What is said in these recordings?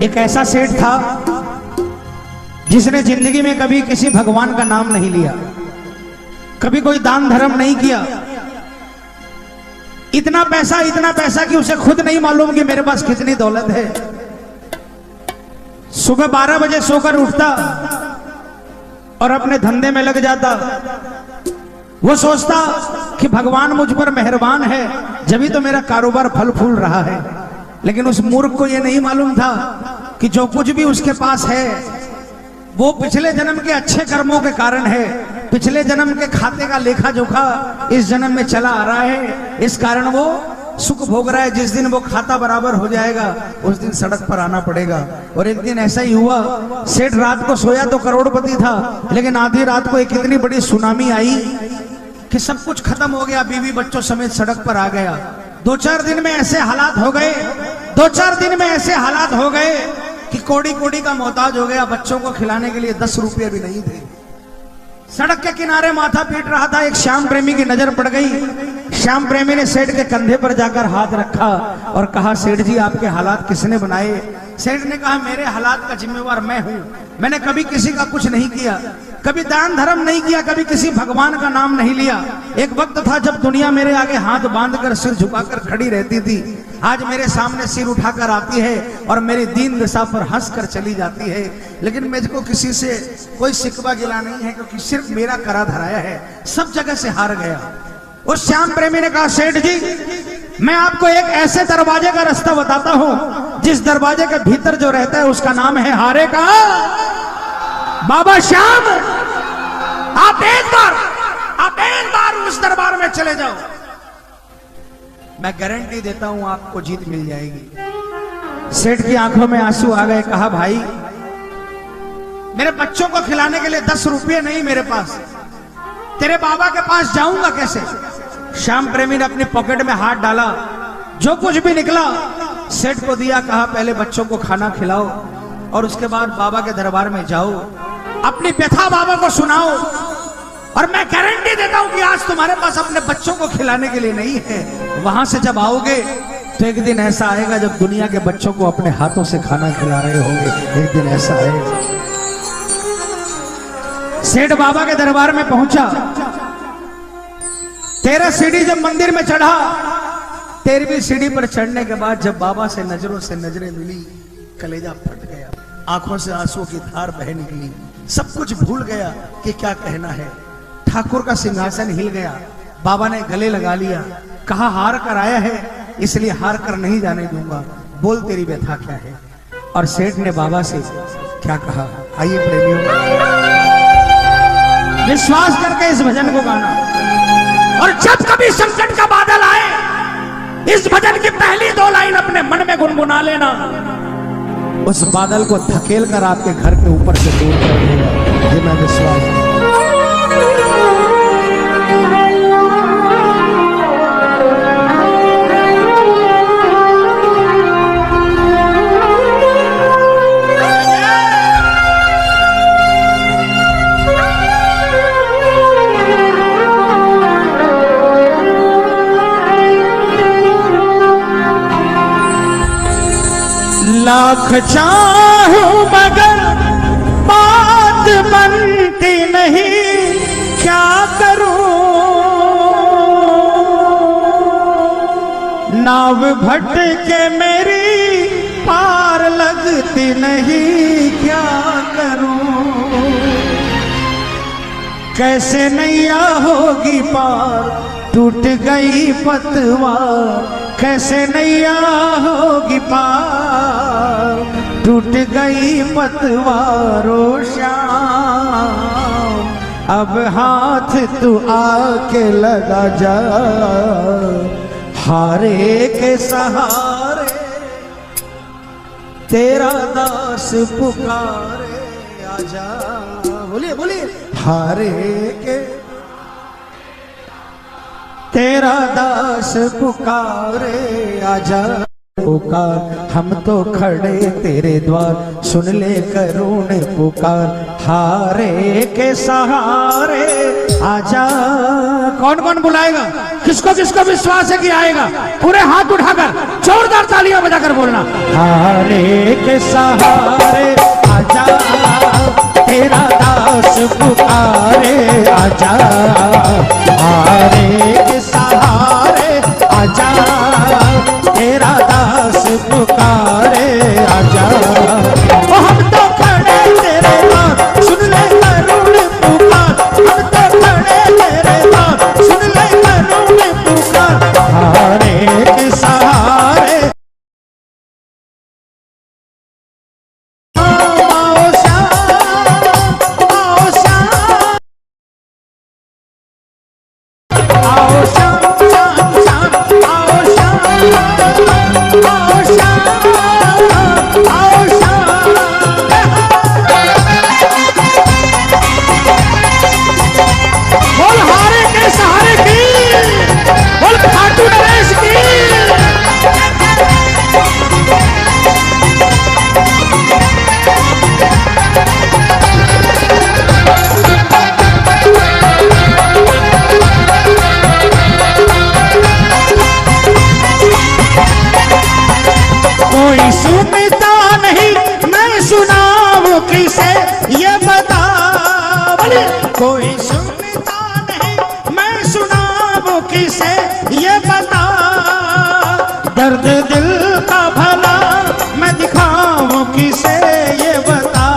एक ऐसा सेठ था जिसने जिंदगी में कभी किसी भगवान का नाम नहीं लिया, कभी कोई दान धर्म नहीं किया। इतना पैसा कि उसे खुद नहीं मालूम कि मेरे पास कितनी दौलत है। सुबह 12 बजे सोकर उठता और अपने धंधे में लग जाता। वो सोचता कि भगवान मुझ पर मेहरबान है, जभी तो मेरा कारोबार फल फूल रहा है। लेकिन उस मूर्ख को यह नहीं मालूम था कि जो कुछ भी उसके पास है वो पिछले जन्म के अच्छे कर्मों के कारण है। पिछले जन्म के खाते का लेखा जोखा इस जन्म में चला आ रहा है, इस कारण वो सुख भोग रहा है। जिस दिन वो खाता बराबर हो जाएगा उस दिन सड़क पर आना पड़ेगा। और एक दिन ऐसा ही हुआ, सेठ रात को सोया तो करोड़पति था, लेकिन आधी रात को एक इतनी बड़ी सुनामी आई कि सब कुछ खत्म हो गया, बीवी बच्चों समेत सड़क पर आ गया। 2-4 दिन में ऐसे हालात हो गए कि कोड़ी कोड़ी का मोहताज हो गया। बच्चों को खिलाने के लिए 10 रुपये भी नहीं थे। सड़क के किनारे माथा पीट रहा था, एक श्याम प्रेमी की नजर पड़ गई। श्याम प्रेमी ने सेठ के कंधे पर जाकर हाथ रखा और कहा, सेठ जी आपके हालात किसने बनाए? सेठ ने कहा, मेरे हालात का जिम्मेवार मैं हूं। मैंने कभी किसी का कुछ नहीं किया, कभी दान धर्म नहीं किया, कभी किसी भगवान का नाम नहीं लिया। एक वक्त था जब दुनिया मेरे आगे हाथ बांधकर सिर झुकाकर खड़ी रहती थी। आज मेरे सामने सिर उठाकर आती है और मेरी दीन दशा पर हंसकर चली जाती है। लेकिन मुझको किसी से कोई शिकवा गिला नहीं है, क्योंकि सिर्फ मेरा करा धराया है, सब जगह से हार गया। उस श्याम प्रेमी ने कहा, सेठ जी मैं आपको एक ऐसे दरवाजे का रास्ता बताता हूं जिस दरवाजे के भीतर जो रहता है उसका नाम है हारे का बाबा श्याम। आप एक बार उस दरबार में चले जाओ, मैं गारंटी देता हूं आपको जीत मिल जाएगी। सेठ की आंखों में आंसू आ गए। कहा, भाई मेरे बच्चों को खिलाने के लिए 10 रुपये नहीं मेरे पास, तेरे बाबा के पास जाऊंगा कैसे? श्याम प्रेमी ने अपनी पॉकेट में हाथ डाला, जो कुछ भी निकला सेठ को दिया। कहा, पहले बच्चों को खाना खिलाओ और उसके बाद बाबा के दरबार में जाओ, अपनी व्यथा बाबा को सुनाओ, और मैं गारंटी देता हूं कि आज तुम्हारे पास अपने बच्चों को खिलाने के लिए नहीं है। वहां से जब आओगे तो एक दिन ऐसा आएगा जब दुनिया के बच्चों को अपने हाथों से खाना खिला रहे होंगे। एक दिन ऐसा आएगा। सेठ बाबा के दरबार में पहुंचा। 13 सीढ़ी जब मंदिर में चढ़ा, 13वीं सीढ़ी पर चढ़ने के बाद जब बाबा से नजरों से नजरें मिली, कलेजा फट गया, आंखों से आंसुओं की धार बह निकली। सब कुछ भूल गया कि क्या कहना है। ठाकुर का सिंहासन हिल गया। बाबा ने गले लगा लिया। कहा, हार कर आया है इसलिए हार कर नहीं जाने दूंगा, बोल तेरी व्यथा क्या है? और सेठ ने बाबा से क्या कहा, आइए प्रेमियों विश्वास करके इस भजन को गाना। और जब कभी संकट का बादल आए, इस भजन की पहली 2 लाइन अपने मन में गुनगुना लेना, उस बादल को धकेल कर आपके घर के ऊपर से दूर कर देगा। ये मैं विश्वास लाख चाहूं मगर बात बनती नहीं, क्या करूं नाव भटके मेरी पार लगती नहीं, क्या करूं कैसे नैया होगी पार, टूट गई पतवार, कैसे नैया होगी पार, टूट गई पतवारो श्याम, अब हाथ तू आके लगा जा, हारे के सहारे तेरा दास पुकारे आजा। बोलिए बोलिए, हारे के तेरा दास पुकारे आजा। पुकार, हम तो खड़े तेरे द्वार, सुन ले करुण पुकार, हारे के सहारे आजा। कौन कौन बुलाएगा? किसको किसको विश्वास है कि आएगा? पूरे हाथ उठाकर जोरदार तालियां बजाकर बोलना, हारे के सहारे आजा, तेरा दास पुकारे आजा, हारे के सहारे आजा, तेरा दास पुकारे आजा। ओ हम तो खड़े तेरे द्वार, सुन ले करुण पुकार, हम तो खड़े तेरे द्वार, सुन ले करुण पुकार, हारे के सहारे आओ श्याम, आओ श्याम, आओ श्याम, श्याम श्याम, आओ श्याम, आओ श्याम, आओ श्याम। बोल हारे के सहारे की, बोल खाटू नरेश की। कोई सुनता नहीं, मैं सुनाऊं किसे ये बता। कोई सुनता नहीं, मैं सुनाऊं किसे ये बता। दर्द दिल का भला मैं दिखाऊं किसे ये बता।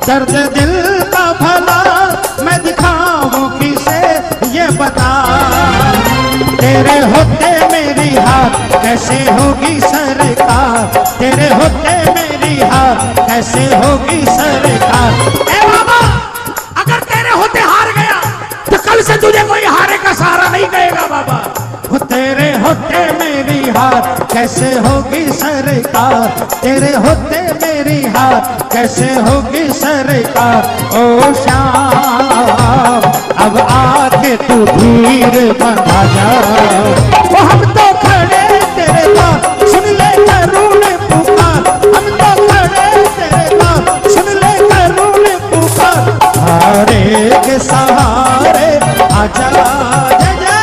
दर्द दिल का भला मैं दिखाऊं किसे ये बता। तेरे होते मेरी हार कैसे होगी सरकार, तेरे होते मेरी हार कैसे होगी सरकार। ए बाबा, अगर तेरे होते हार गया तो कल से तुझे कोई हारे का सहारा नहीं कहेगा बाबा। वो तेरे होते मेरी हार कैसे होगी सरकार, तेरे होते मेरी हार कैसे होगी सरकार। ओ श्याम अब आके तू धीर बंधा जा। वो हम तो खड़े तेरे द्वार, सुन ले करुण पुकार, हम तो खड़े तेरे द्वार, सुन ले करुण पुकार, हारे के सहारे आजा। जय जय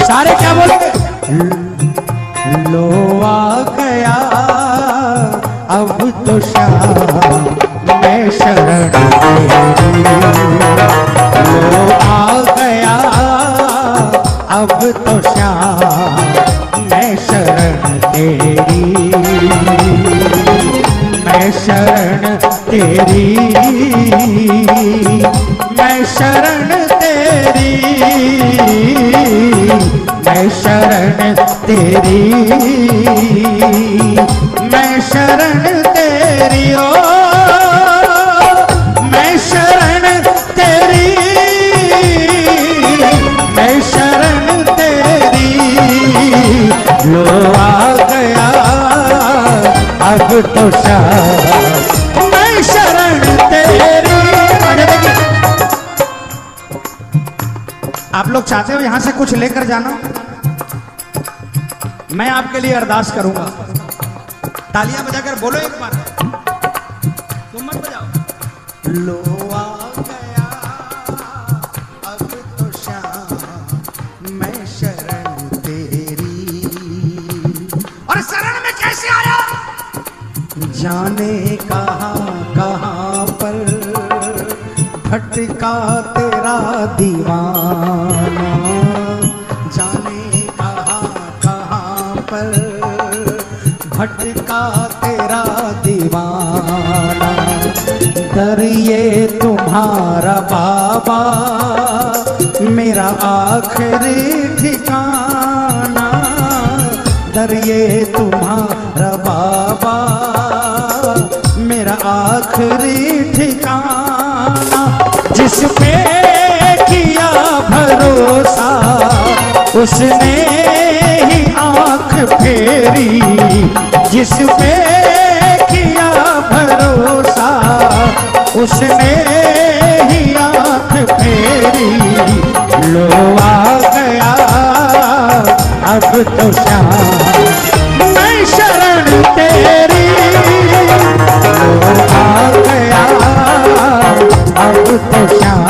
सारे क्या बोलेंगे? लो आ गया अब तो श्याम मैं शरण तेरी। लो आ गया अब तो श्याम मैं शरण तेरी, मैं शरण तेरी, मैं शरण तेरी, मैं शरण तेरी, मैं शरण तेरी। ओ मैं शरण तेरी, मैं शरण तेरी। लो आ गया अब तो श्याम मैं शरण तेरी। आप लोग चाहते हो यहां से कुछ लेकर जाना? मैं आपके लिए अरदास करूंगा। तालियां बजाकर बोलो एक बार, तुम मत बजाओ। लो आ गया अब तो श्याम मैं शरण तेरी। और शरण में कैसे आया? जाने कहां पर भटका तेरा दीवाना, जाने कहां पर भटका तेरा दीवाना। दर ये तुम्हारा बाबा मेरा आखिरी ठिकाना, दर ये तुम्हारा बाबा मेरा आखिरी ठिकाना। जिस पे किया भरोसा उसने ही आंख फेरी, जिस पे किया भरोसा उसने ही आंख फेरी। लो आ गया अब तो श्याम मैं शरण तेरी, लो आ गया अब तो श्याम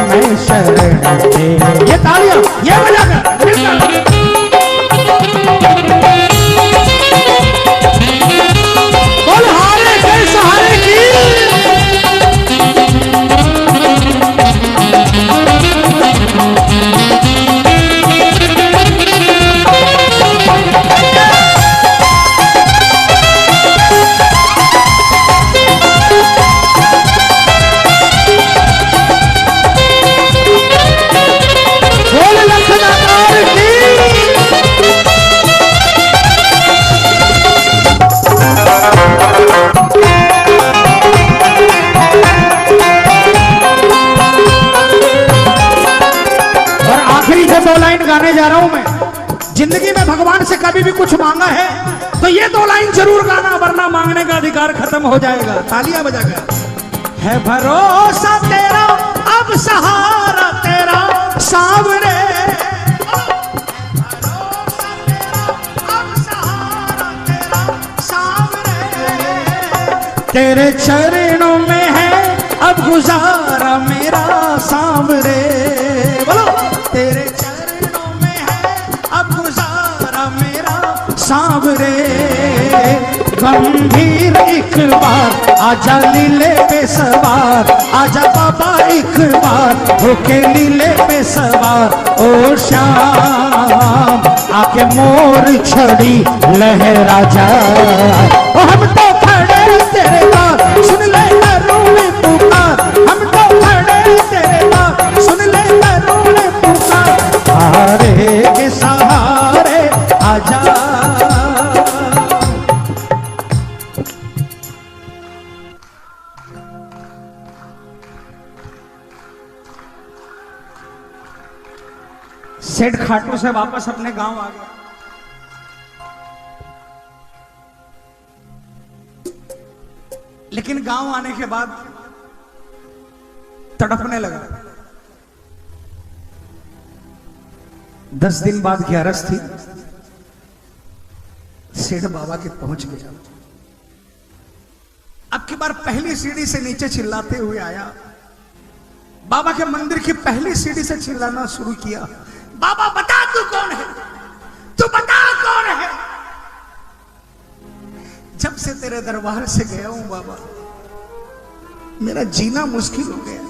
मैं शरण तेरी। ये तालियां ये बजा कर बोल हारे के सहारे की। दो लाइन गाने जा रहा हूं मैं। जिंदगी में भगवान से कभी भी कुछ मांगा है तो ये दो लाइन जरूर गाना, वरना मांगने का अधिकार खत्म हो जाएगा। तालियां बजाकर। है भरोसा तेरा अब सहारा तेरा सावरे, तेरे चरणों में है अब गुजारा मेरा सांवरे। बोलो तेरे चरणों में है अब गुजारा मेरा सांवरे। गंभीर एक बार आजा लीले पे सवार, आजा बाबा एक बार होके लीले पे सवार। ओ श्याम आके मोर छड़ी लहरा जा, ओ हम तो खड़े तेरे पास सुन ले करूँ पुकार, हम तो खड़े तेरे पास सुन ले करूँ पुकार। हारे के सहारे आजा, सेठ खाटू से वापस अपने गांव आ गया। लेकिन गांव आने के बाद तड़पने लगा। 10 दिन बाद 11 थी, सेठ बाबा के पहुंच गया। अब की बार पहली सीढ़ी से नीचे चिल्लाते हुए आया। बाबा के मंदिर की पहली सीढ़ी से चिल्लाना शुरू किया, बाबा बता तू कौन है, तू बता कौन है। जब से तेरे दरबार से गया हूं बाबा मेरा जीना मुश्किल हो गया।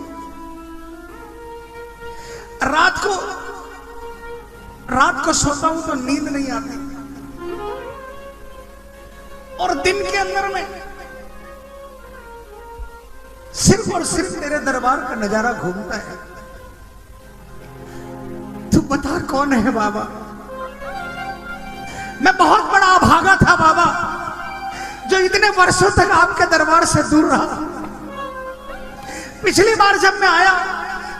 रात को सोता हूं तो नींद नहीं आती, और दिन के अंदर में सिर्फ और सिर्फ तेरे दरबार का नजारा घूमता है। तू बता कौन है बाबा। मैं बहुत बड़ा अभागा था बाबा, जो इतने वर्षों तक आपके दरबार से दूर रहा। पिछली बार जब मैं आया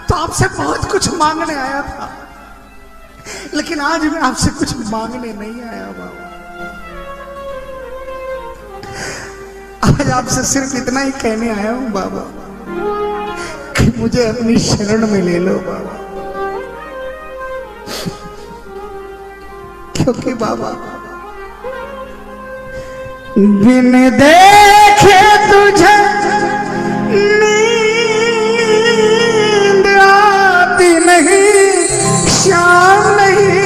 तो आपसे बहुत कुछ मांगने आया था, लेकिन आज मैं आपसे कुछ मांगने नहीं आया बाबा। आज आपसे सिर्फ इतना ही कहने आया हूं बाबा कि मुझे अपनी शरण में ले लो बाबा। क्योंकि बाबा बिन देखे तुझे नींद आती नहीं, शाम नहीं।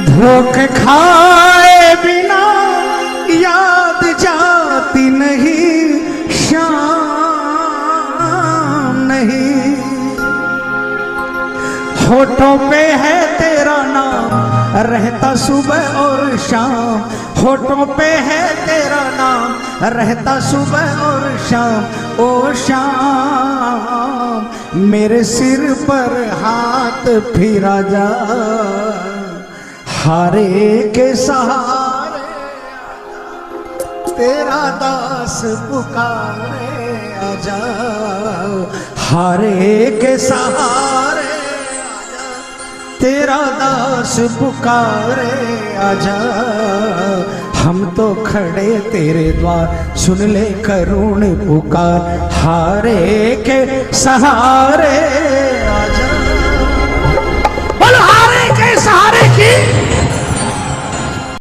धोखे खाए बिना याद जाती नहीं, शाम नहीं। होठों पे है तेरा नाम रहता सुबह और शाम, होठों पे है तेरा नाम रहता सुबह और शाम। ओ शाम मेरे सिर पर हाथ फिरा जा, हारे के सहारे तेरा दास पुकारे आजा, हारे के सहारे आजा, तेरा दास पुकारे आजा, हम तो खड़े तेरे द्वार, सुन ले करुण पुकार, हारे के सहारे आजा।